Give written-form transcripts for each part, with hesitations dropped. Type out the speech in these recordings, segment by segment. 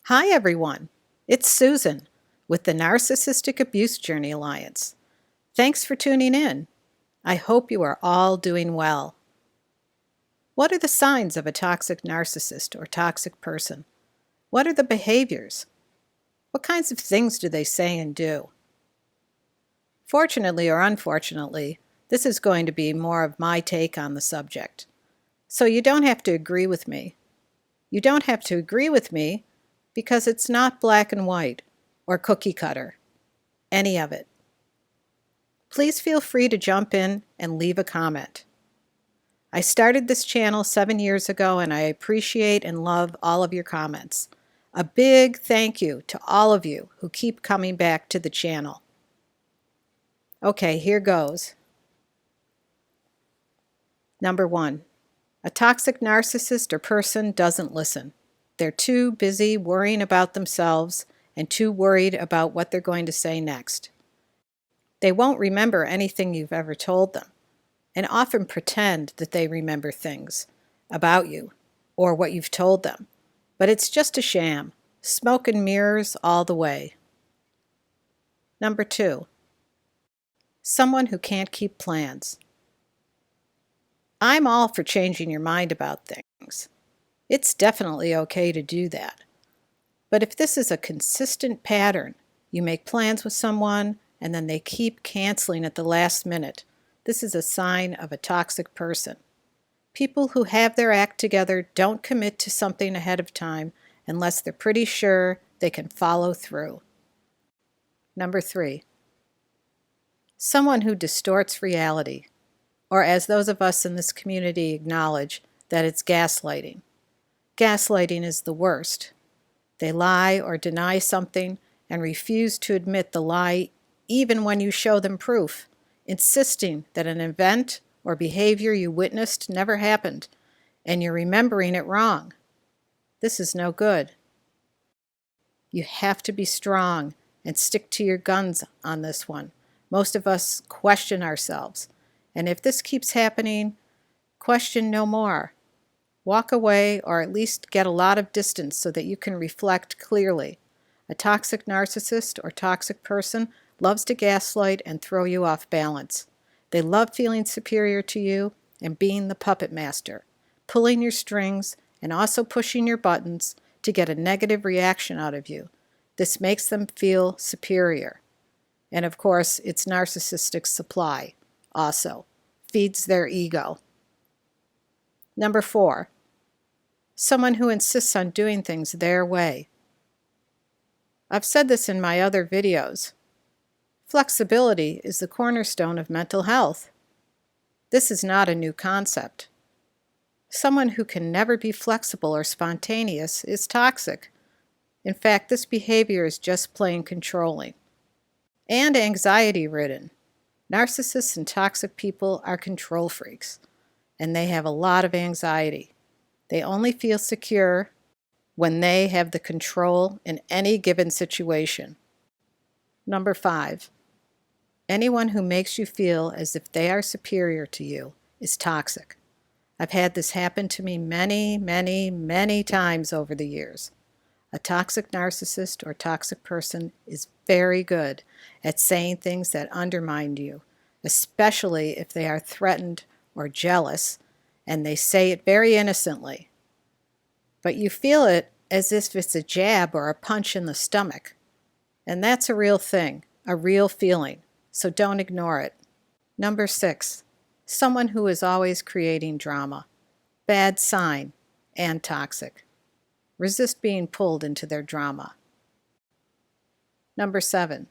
Hi everyone, it's Susan with the Narcissistic Abuse Journey Alliance. Thanks for tuning in. I hope you are all doing well. What are the signs of a toxic narcissist or toxic person? What are the behaviors? What kinds of things do they say and do? Fortunately or unfortunately, this is going to be more of my take on the subject. So you don't have to agree with me. You don't have to agree with me because it's not black and white or cookie cutter, any of it. Please feel free to jump in and leave a comment. I started this channel 7 years ago and I appreciate and love all of your comments. A big thank you to all of you who keep coming back to the channel. Okay, here goes. Number 1. A toxic narcissist or person doesn't listen. They're too busy worrying about themselves and too worried about what they're going to say next. They won't remember anything you've ever told them, and often pretend that they remember things about you or what you've told them. But it's just a sham. Smoke and mirrors all the way. Number 2. Someone who can't keep plans. I'm all for changing your mind about things. It's definitely okay to do that. But if this is a consistent pattern, you make plans with someone and then they keep canceling at the last minute, this is a sign of a toxic person. People who have their act together don't commit to something ahead of time unless they're pretty sure they can follow through. Number 3. Someone who distorts reality, or as those of us in this community acknowledge, that it's gaslighting. Gaslighting is the worst. They lie or deny something and refuse to admit the lie even when you show them proof, insisting that an event or behavior you witnessed never happened and you're remembering it wrong. This is no good. You have to be strong and stick to your guns on this one. Most of us question ourselves, and if this keeps happening, question no more. Walk away or at least get a lot of distance so that you can reflect clearly. A toxic narcissist or toxic person loves to gaslight and throw you off balance. They love feeling superior to you and being the puppet master, pulling your strings and also pushing your buttons to get a negative reaction out of you. This makes them feel superior. And of course, it's narcissistic supply also. Feeds their ego. Number 4. Someone who insists on doing things their way. I've said this in my other videos. Flexibility is the cornerstone of mental health. This is not a new concept. Someone who can never be flexible or spontaneous is toxic. In fact, this behavior is just plain controlling. And anxiety-ridden. Narcissists and toxic people are control freaks, and they have a lot of anxiety. They only feel secure when they have the control in any given situation. Number 5. Anyone who makes you feel as if they are superior to you is toxic. I've had this happen to me many times over the years. A toxic narcissist or toxic person is very good at saying things that undermine you, especially if they are threatened or jealous, and they say it very innocently. But you feel it as if it's a jab or a punch in the stomach. And that's a real thing, a real feeling, so don't ignore it. Number 6. Someone who is always creating drama. Bad sign and toxic. Resist being pulled into their drama. Number 7.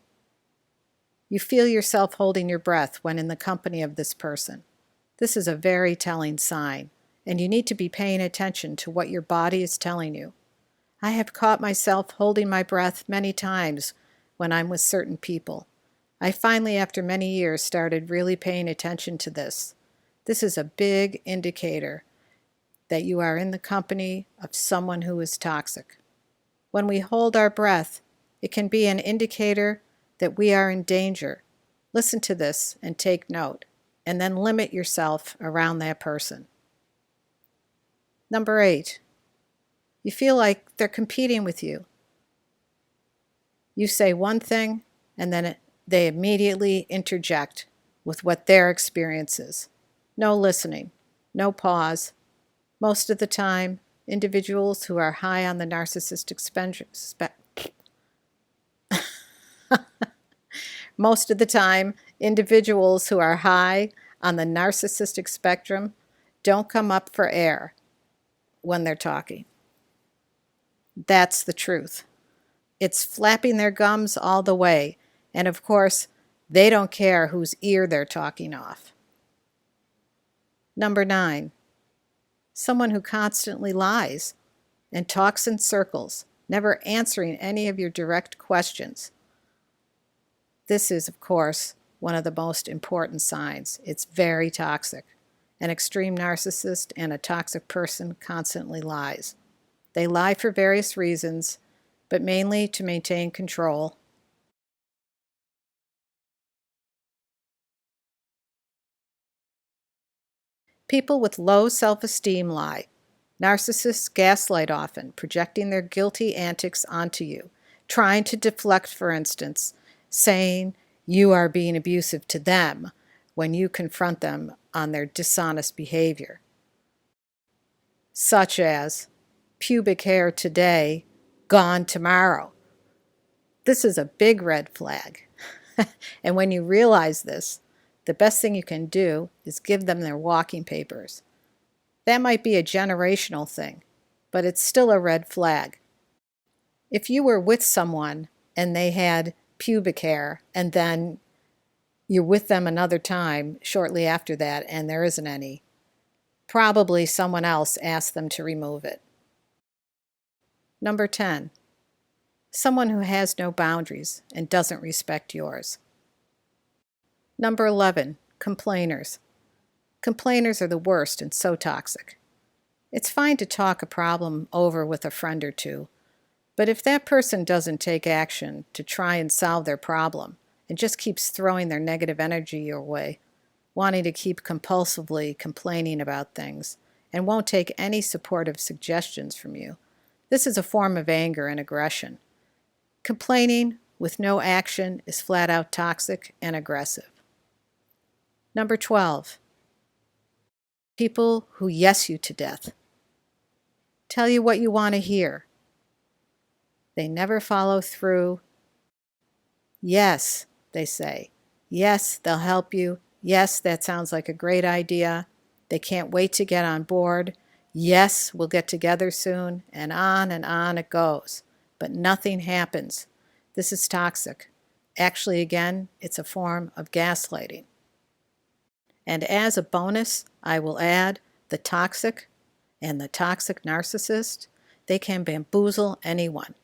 You feel yourself holding your breath when in the company of this person. This is a very telling sign, and you need to be paying attention to what your body is telling you. I have caught myself holding my breath many times when I'm with certain people. I finally, after many years, started really paying attention to this. This is a big indicator that you are in the company of someone who is toxic. When we hold our breath, it can be an indicator that we are in danger. Listen to this and take note, and then limit yourself around that person. Number 8. You feel like they're competing with you. You say one thing, and then they immediately interject with what their experience is. No listening, no pause. Most of the time, individuals who are high on the narcissistic most of the time, individuals who are high on the narcissistic spectrum don't come up for air when they're talking. That's the truth. It's flapping their gums all the way, and of course, they don't care whose ear they're talking off. Number 9, someone who constantly lies and talks in circles, never answering any of your direct questions. This is, of course, one of the most important signs. It's very toxic. An extreme narcissist and a toxic person constantly lies. They lie for various reasons, but mainly to maintain control. People with low self-esteem lie. Narcissists gaslight often, projecting their guilty antics onto you, trying to deflect, for instance, saying you are being abusive to them when you confront them on their dishonest behavior. Such as, pubic hair today, gone tomorrow. This is a big red flag. And when you realize this, the best thing you can do is give them their walking papers. That might be a generational thing, but it's still a red flag. If you were with someone and they had pubic hair and then you're with them another time shortly after that and there isn't any, probably someone else asked them to remove it. Number 10, someone who has no boundaries and doesn't respect yours. Number 11, complainers. Complainers are the worst and so toxic. It's fine to talk a problem over with a friend or two, but if that person doesn't take action to try and solve their problem and just keeps throwing their negative energy your way, wanting to keep compulsively complaining about things, and won't take any supportive suggestions from you, this is a form of anger and aggression. Complaining with no action is flat out toxic and aggressive. Number 12, people who yes you to death. Tell you what you want to hear. They never follow through. Yes, they say. Yes, they'll help you. Yes, that sounds like a great idea. They can't wait to get on board. Yes, we'll get together soon, and on it goes. But nothing happens. This is toxic. Actually, again, it's a form of gaslighting. And as a bonus, I will add the toxic and the toxic narcissist. They can bamboozle anyone,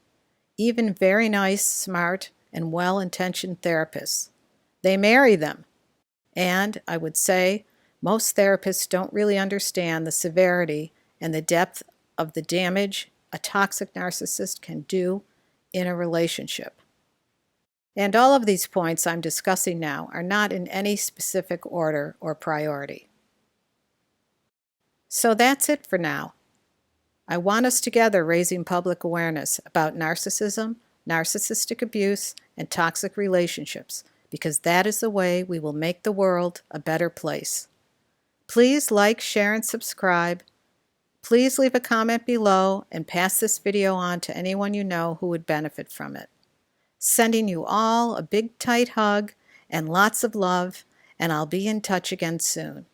even very nice, smart, and well-intentioned therapists. They marry them. And I would say most therapists don't really understand the severity and the depth of the damage a toxic narcissist can do in a relationship. And all of these points I'm discussing now are not in any specific order or priority. So that's it for now. I want us together raising public awareness about narcissism, narcissistic abuse, and toxic relationships, because that is the way we will make the world a better place. Please like, share, and subscribe. Please leave a comment below and pass this video on to anyone you know who would benefit from it. Sending you all a big tight hug and lots of love, and I'll be in touch again soon.